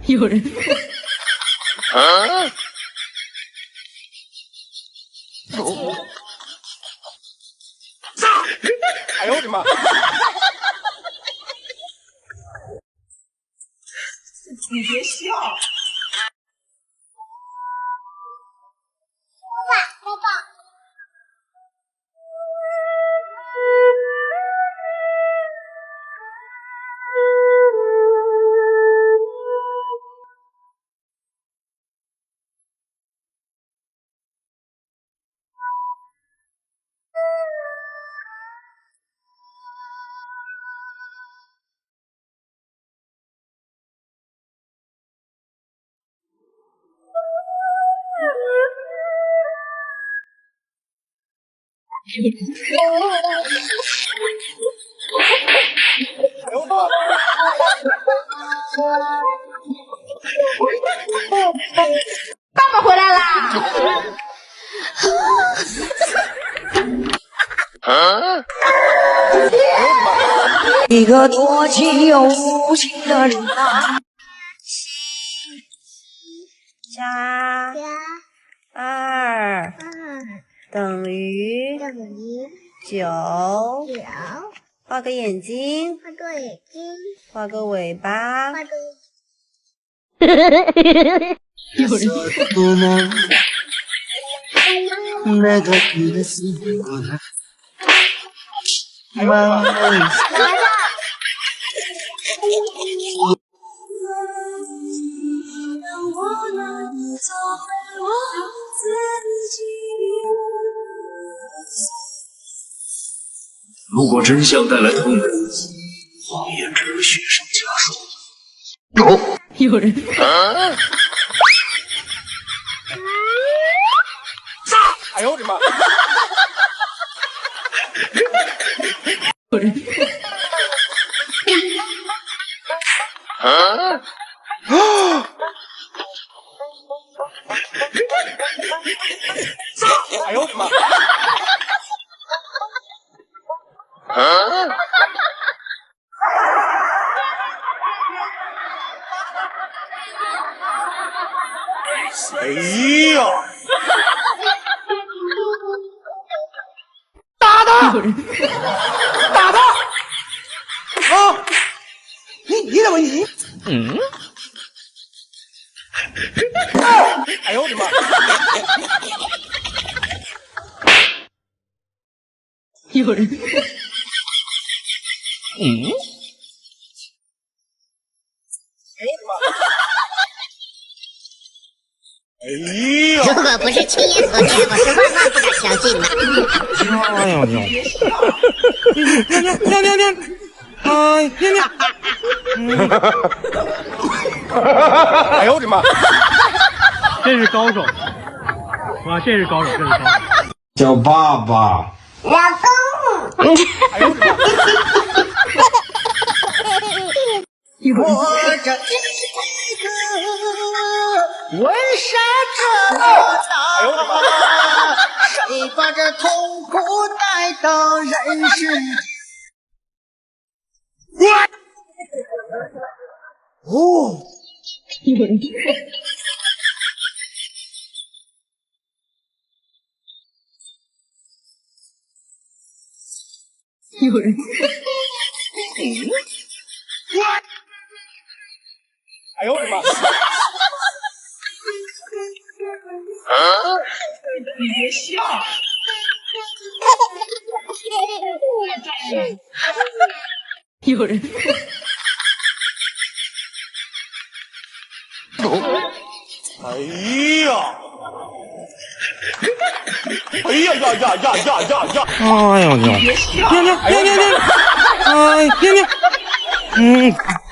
有人。哎呦我的妈！你别笑。爸爸。爸爸回来啦！一个多情又无情的人啊！加2等于9，画个眼睛，画个尾巴。有人。如果真相带来痛苦，谎言只会雪上加霜。有人。哎呦我的妈！有人。哎呦我的妈！哎呀！打他！打他！啊！你怎么你？哎呦我的妈！有人。哎呀！如果不是亲眼所见，我是万万不敢相信的。哎呦尿！尿！哎尿！哎呦我的妈！这是高手，哇，这是高手，这是高手。叫爸爸。老公。哎呦我的妈！我这一个温莎这么大，谁把这痛苦带到人世间？哦，有人。有人。哎呦我的妈！你别笑。有人。哎呀！哎呀呀呀呀呀呀呀！哎呦尿！尿！哎尿！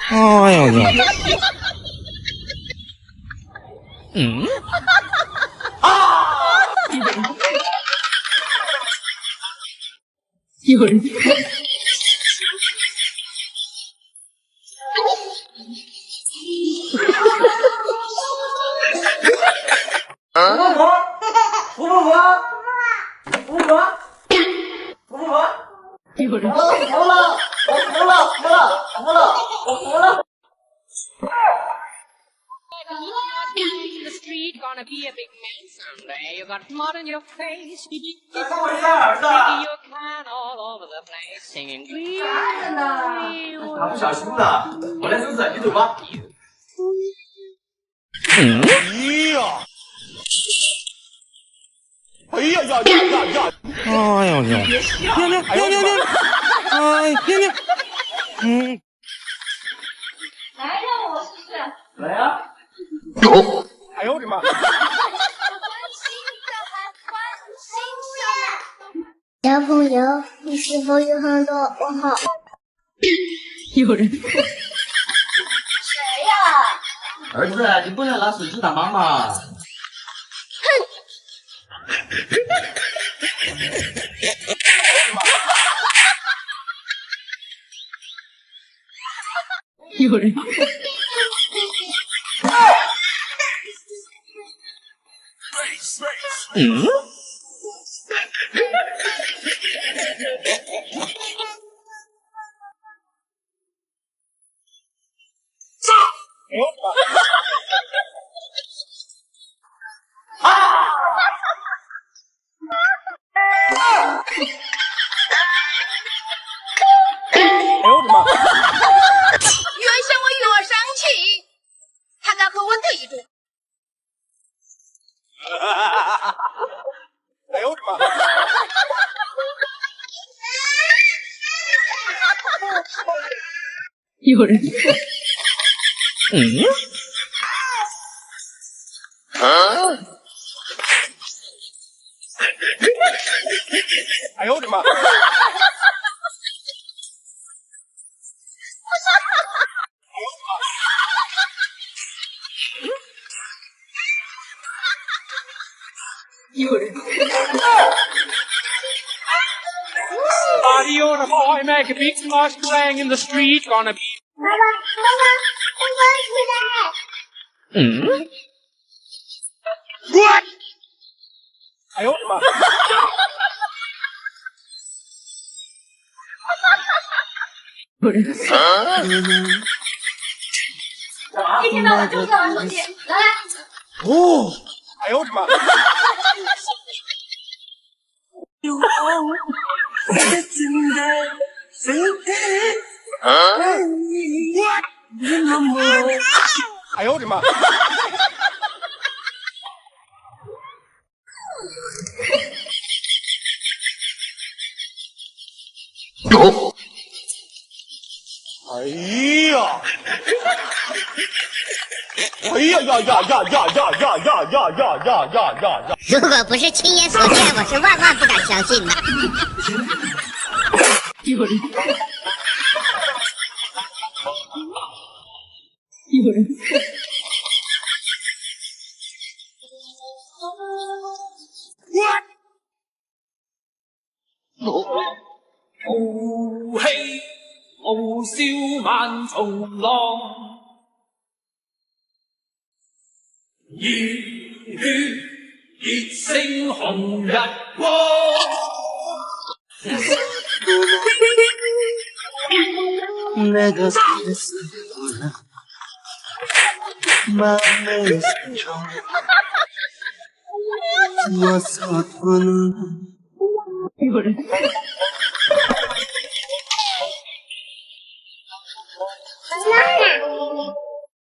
哎呦尿！有人。婆婆，服了，服了，有人，服了，我服了，服了，服了，我服了。 In the street, gonna be a big man someday. You got mud on your face, you 这跟我这儿子， your can all over the place, singing. 他不小心了，我来收拾，你走吧。哎呀呀呀呀呀！哎呦娘！娘！哎娘！嗯。来让我试试。来呀！有。哎呦我的妈！小朋友，你是否有很多问号？有人，谁呀？儿子，你不能拿手机打妈妈。有人，嗯。哎呦我的妈！原先我有点生气，他敢和我对着。哎呦我的妈！有人，嗯。哎呦我的妈！有人， Party on a boy, make a big splash bang in the street, gonna be. 妈妈，我回来。嗯。哎呦我的妈！有人，一天到晚就在玩手机，来来。哦，哎呦我的妈！哎呦我的妈！有。哎呀！哎呀呀呀呀呀呀呀呀呀呀呀呀！如果不是亲眼所见，我是万万不敢相信的。有人，有人，雾氣傲笑萬重浪，熱血熱星紅日光。那个死的死不了，把美的心中，我所不能。有人，妈妈。